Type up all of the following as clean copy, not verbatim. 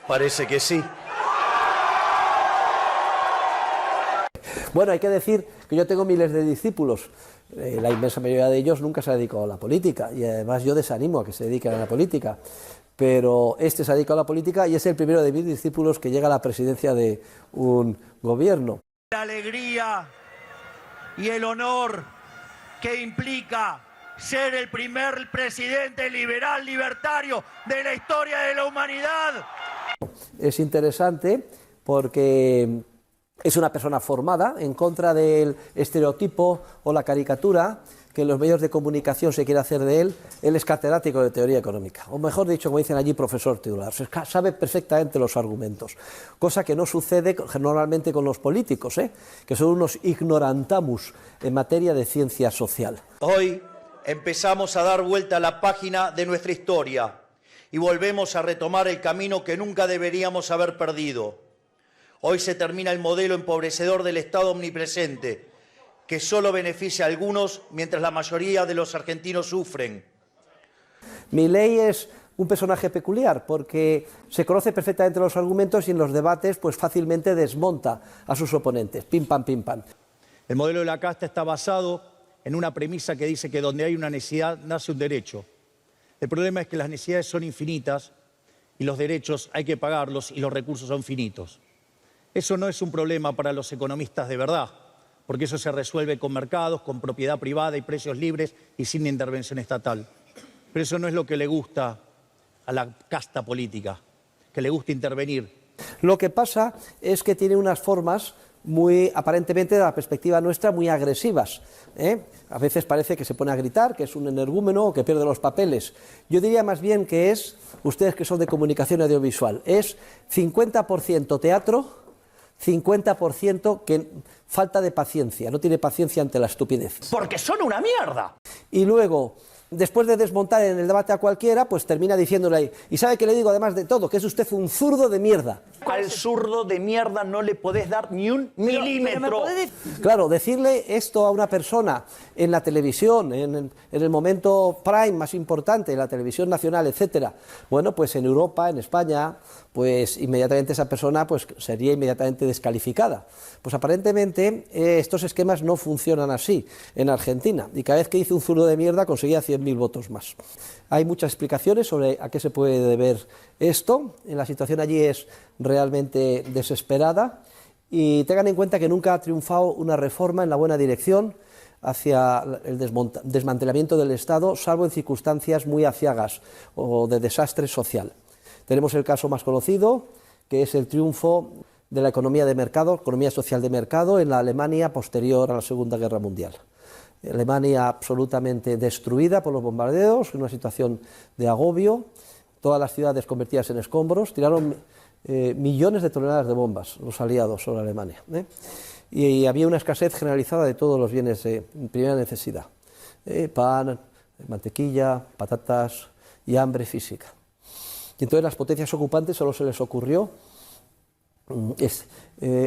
Parece que sí. Bueno, hay que decir que yo tengo miles de discípulos. La inmensa mayoría de ellos nunca se ha dedicado a la política y además yo desanimo a que se dediquen a la política. Pero este se ha dedicado a la política y es el primero de mis discípulos que llega a la presidencia de un gobierno. La alegría y el honor que implica ser el primer presidente liberal libertario de la historia de la humanidad. Es interesante porque es una persona formada en contra del estereotipo o la caricatura que en los medios de comunicación se quiere hacer de él. Él es catedrático de teoría económica, o mejor dicho, como dicen allí, profesor titular. Sabe perfectamente los argumentos, cosa que no sucede normalmente con los políticos, que son unos ignorantamus en materia de ciencia social. Hoy empezamos a dar vuelta a la página de nuestra historia y volvemos a retomar el camino que nunca deberíamos haber perdido. Hoy se termina el modelo empobrecedor del Estado omnipresente, que solo beneficia a algunos mientras la mayoría de los argentinos sufren. Milei es un personaje peculiar porque se conoce perfectamente los argumentos y en los debates pues fácilmente desmonta a sus oponentes, pim pam pim pam. El modelo de la casta está basado en una premisa que dice que donde hay una necesidad nace un derecho. El problema es que las necesidades son infinitas y los derechos hay que pagarlos y los recursos son finitos. Eso no es un problema para los economistas de verdad, porque eso se resuelve con mercados, con propiedad privada y precios libres y sin intervención estatal. Pero eso no es lo que le gusta a la casta política, que le gusta intervenir. Lo que pasa es que tiene unas formas muy, aparentemente, de la perspectiva nuestra, muy agresivas. A veces parece que se pone a gritar, que es un energúmeno o que pierde los papeles. Yo diría más bien que es, ustedes que son de comunicación audiovisual, es 50% teatro, 50% que falta de paciencia, no tiene paciencia ante la estupidez. Porque son una mierda. Y luego, después de desmontar en el debate a cualquiera, pues termina diciéndole ahí, y sabe que le digo además de todo, que es usted un zurdo de mierda. Al zurdo de mierda no le podés dar ni un milímetro. Claro, decirle esto a una persona en la televisión, en el momento prime más importante, en la televisión nacional, etcétera, bueno, pues en Europa, en España, pues inmediatamente esa persona pues sería inmediatamente descalificada. Pues aparentemente estos esquemas no funcionan así en Argentina, y cada vez que dice un zurdo de mierda conseguía 100.000 votos más. Hay muchas explicaciones sobre a qué se puede deber esto. La situación allí es realmente desesperada y tengan en cuenta que nunca ha triunfado una reforma en la buena dirección hacia el desmantelamiento del Estado, salvo en circunstancias muy aciagas o de desastre social. Tenemos el caso más conocido, que es el triunfo de la economía de mercado, economía social de mercado, en la Alemania posterior a la Segunda Guerra Mundial. Alemania absolutamente destruida por los bombardeos, en una situación de agobio, todas las ciudades convertidas en escombros, tiraron millones de toneladas de bombas los aliados sobre Alemania, y había una escasez generalizada de todos los bienes de primera necesidad, pan, mantequilla, patatas y hambre física. Y entonces las potencias ocupantes solo se les ocurrió,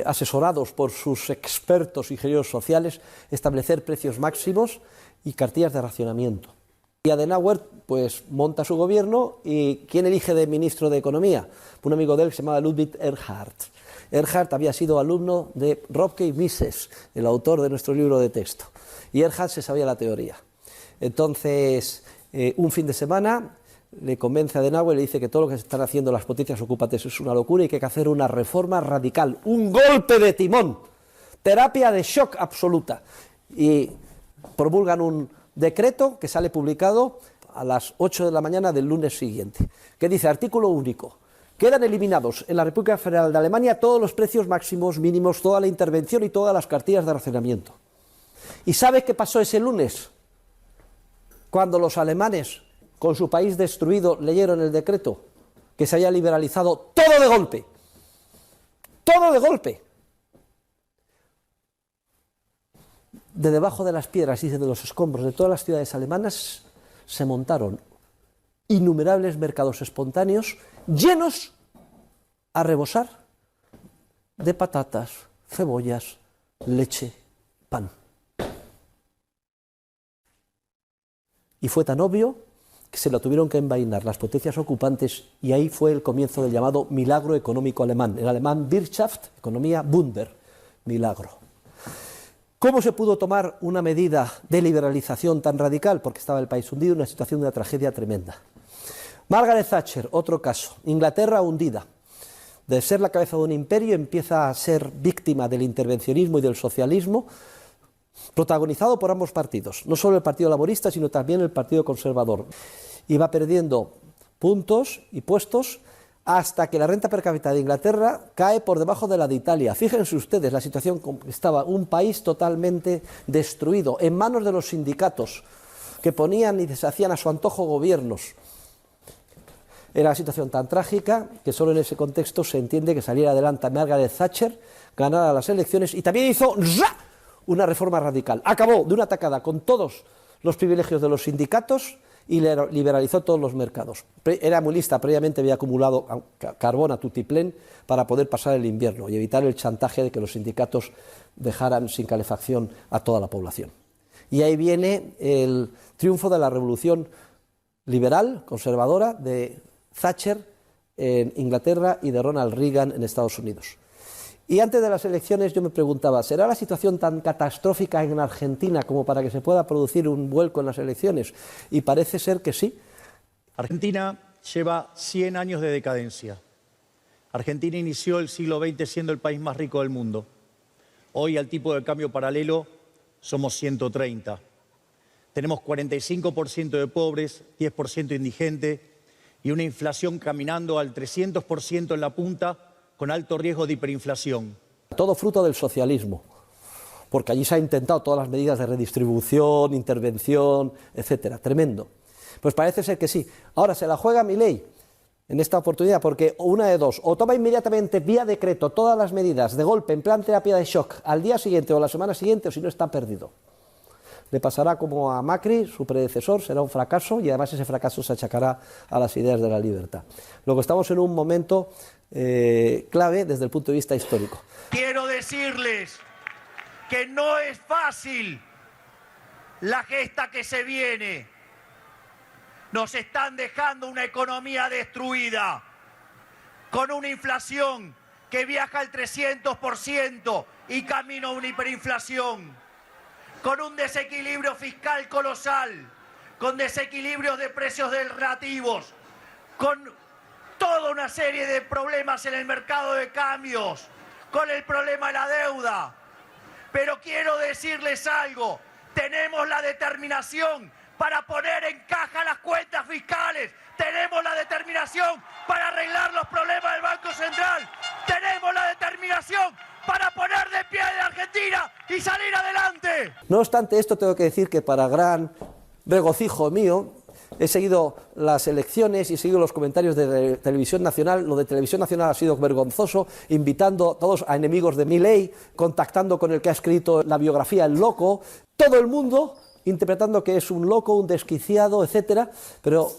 asesorados por sus expertos ingenieros sociales, establecer precios máximos y cartillas de racionamiento. Y Adenauer pues monta su gobierno, y ¿quién elige de ministro de Economía? Un amigo de él que se llamaba Ludwig Erhard. Erhard había sido alumno de Röpke y Mises, el autor de nuestro libro de texto, y Erhard se sabía la teoría. Entonces, un fin de semana le convence a Adenauer y le dice que todo lo que están haciendo las potencias ocupantes es una locura y que hay que hacer una reforma radical, un golpe de timón, terapia de shock absoluta. Y promulgan un decreto que sale publicado a las 8 de la mañana del lunes siguiente, que dice, artículo único: quedan eliminados en la República Federal de Alemania todos los precios máximos, mínimos, toda la intervención y todas las cartillas de racionamiento. ¿Y sabe qué pasó ese lunes? Cuando los alemanes, con su país destruido, leyeron el decreto, que se haya liberalizado todo de golpe. Todo de golpe. De debajo de las piedras y de los escombros de todas las ciudades alemanas se montaron innumerables mercados espontáneos llenos a rebosar de patatas, cebollas, leche, pan. Y fue tan obvio que se lo tuvieron que envainar las potencias ocupantes, y ahí fue el comienzo del llamado milagro económico alemán. En alemán Wirtschaft, economía, Wunder, milagro. ¿Cómo se pudo tomar una medida de liberalización tan radical? Porque estaba el país hundido en una situación de una tragedia tremenda. Margaret Thatcher, otro caso. Inglaterra hundida. De ser la cabeza de un imperio empieza a ser víctima del intervencionismo y del socialismo, protagonizado por ambos partidos, no solo el Partido Laborista, sino también el Partido Conservador. Y va perdiendo puntos y puestos hasta que la renta per cápita de Inglaterra cae por debajo de la de Italia. Fíjense ustedes la situación como estaba, un país totalmente destruido, en manos de los sindicatos, que ponían y deshacían a su antojo gobiernos. Era una situación tan trágica que solo en ese contexto se entiende que saliera adelante Margaret Thatcher, ganara las elecciones y también hizo una reforma radical. Acabó de una tacada con todos los privilegios de los sindicatos y liberalizó todos los mercados. Era muy lista, previamente había acumulado carbón a tutiplén para poder pasar el invierno y evitar el chantaje de que los sindicatos dejaran sin calefacción a toda la población. Y ahí viene el triunfo de la revolución liberal, conservadora, de Thatcher en Inglaterra y de Ronald Reagan en Estados Unidos. Y antes de las elecciones yo me preguntaba, ¿será la situación tan catastrófica en Argentina como para que se pueda producir un vuelco en las elecciones? Y parece ser que sí. Argentina lleva 100 años de decadencia. Argentina inició el siglo XX siendo el país más rico del mundo. Hoy, al tipo de cambio paralelo, somos 130. Tenemos 45% de pobres, 10% indigentes y una inflación caminando al 300% en la punta, con alto riesgo de hiperinflación. Todo fruto del socialismo, porque allí se han intentado todas las medidas de redistribución, intervención, etcétera. Tremendo. Pues parece ser que sí. Ahora se la juega Milei en esta oportunidad, porque una de dos, o toma inmediatamente vía decreto todas las medidas de golpe en plan terapia de shock al día siguiente o la semana siguiente, o si no está perdido. Le pasará como a Macri, su predecesor, será un fracaso y además ese fracaso se achacará a las ideas de la libertad. Luego estamos en un momento clave desde el punto de vista histórico. Quiero decirles que no es fácil la gesta que se viene. Nos están dejando una economía destruida, con una inflación que viaja al 300% y camino a una hiperinflación, con un desequilibrio fiscal colosal, con desequilibrios de precios relativos, con toda una serie de problemas en el mercado de cambios, con el problema de la deuda. Pero quiero decirles algo, tenemos la determinación para poner en caja las cuentas fiscales, tenemos la determinación para arreglar los problemas del Banco Central, tenemos la determinación para poner de pie a Argentina y salir adelante. No obstante esto, tengo que decir que para gran regocijo mío, he seguido las elecciones y he seguido los comentarios de Televisión Nacional. Lo de Televisión Nacional ha sido vergonzoso, invitando a todos a enemigos de Milei, contactando con el que ha escrito la biografía El Loco, todo el mundo interpretando que es un loco, un desquiciado, etcétera. Pero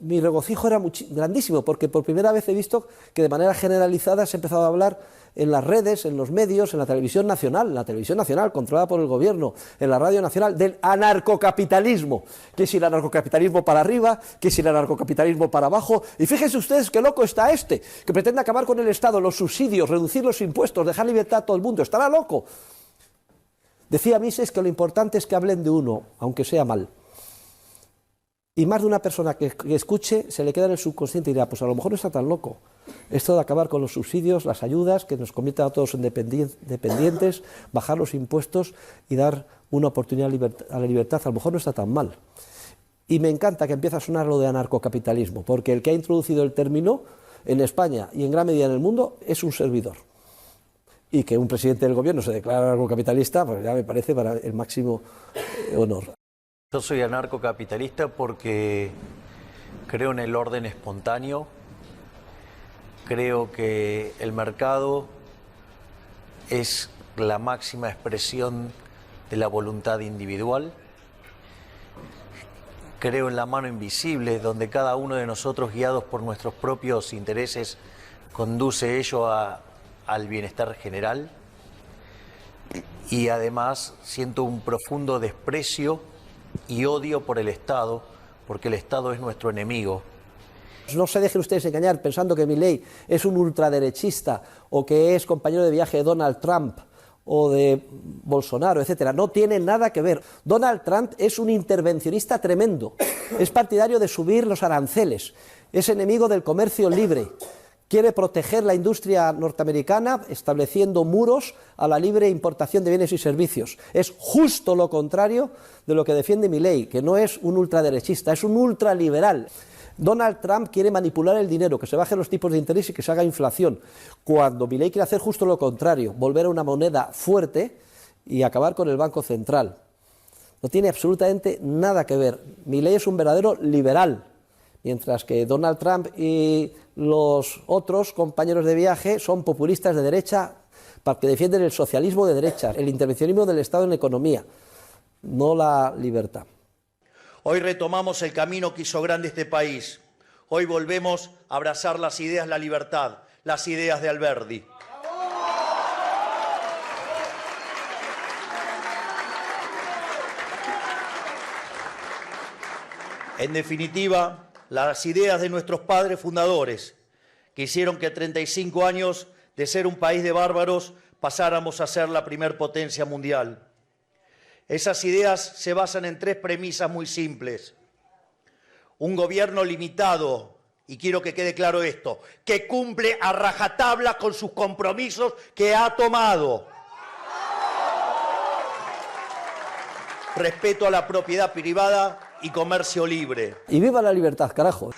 mi regocijo era grandísimo, porque por primera vez he visto que de manera generalizada se ha empezado a hablar en las redes, en los medios, en la televisión nacional controlada por el gobierno, en la radio nacional, del anarcocapitalismo. Que si el anarcocapitalismo para arriba, que si el anarcocapitalismo para abajo. Y fíjense ustedes qué loco está este, que pretende acabar con el Estado, los subsidios, reducir los impuestos, dejar libertad a todo el mundo. Estará loco. Decía Mises que lo importante es que hablen de uno, aunque sea mal. Y más de una persona que escuche se le queda en el subconsciente y dirá, pues a lo mejor no está tan loco. Esto de acabar con los subsidios, las ayudas, que nos conviertan a todos en dependientes, bajar los impuestos y dar una oportunidad a la libertad, a lo mejor no está tan mal. Y me encanta que empiece a sonar lo de anarcocapitalismo, porque el que ha introducido el término en España y en gran medida en el mundo es un servidor. Y que un presidente del gobierno se declara anarcocapitalista, pues ya me parece para el máximo honor. Yo soy anarcocapitalista porque creo en el orden espontáneo, creo que el mercado es la máxima expresión de la voluntad individual, creo en la mano invisible, donde cada uno de nosotros, guiados por nuestros propios intereses, conduce ello al bienestar general, y además siento un profundo desprecio y odio por el Estado, porque el Estado es nuestro enemigo. No se dejen ustedes engañar pensando que Milei es un ultraderechista o que es compañero de viaje de Donald Trump o de Bolsonaro, etcétera. No tiene nada que ver. Donald Trump es un intervencionista tremendo. Es partidario de subir los aranceles. Es enemigo del comercio libre. Quiere proteger la industria norteamericana estableciendo muros a la libre importación de bienes y servicios. Es justo lo contrario de lo que defiende Milei, que no es un ultraderechista, es un ultraliberal. Donald Trump quiere manipular el dinero, que se bajen los tipos de interés y que se haga inflación, cuando Milei quiere hacer justo lo contrario, volver a una moneda fuerte y acabar con el Banco Central. No tiene absolutamente nada que ver. Milei es un verdadero liberal, mientras que Donald Trump y los otros compañeros de viaje son populistas de derecha que defienden el socialismo de derecha, el intervencionismo del Estado en la economía, no la libertad. Hoy retomamos el camino que hizo grande este país. Hoy volvemos a abrazar las ideas, la libertad, las ideas de Alberdi. En definitiva, las ideas de nuestros padres fundadores, que hicieron que 35 años de ser un país de bárbaros pasáramos a ser la primer potencia mundial. Esas ideas se basan en tres premisas muy simples. Un gobierno limitado, y quiero que quede claro esto, que cumple a rajatabla con sus compromisos que ha tomado. Respeto a la propiedad privada y comercio libre. Y viva la libertad, carajo.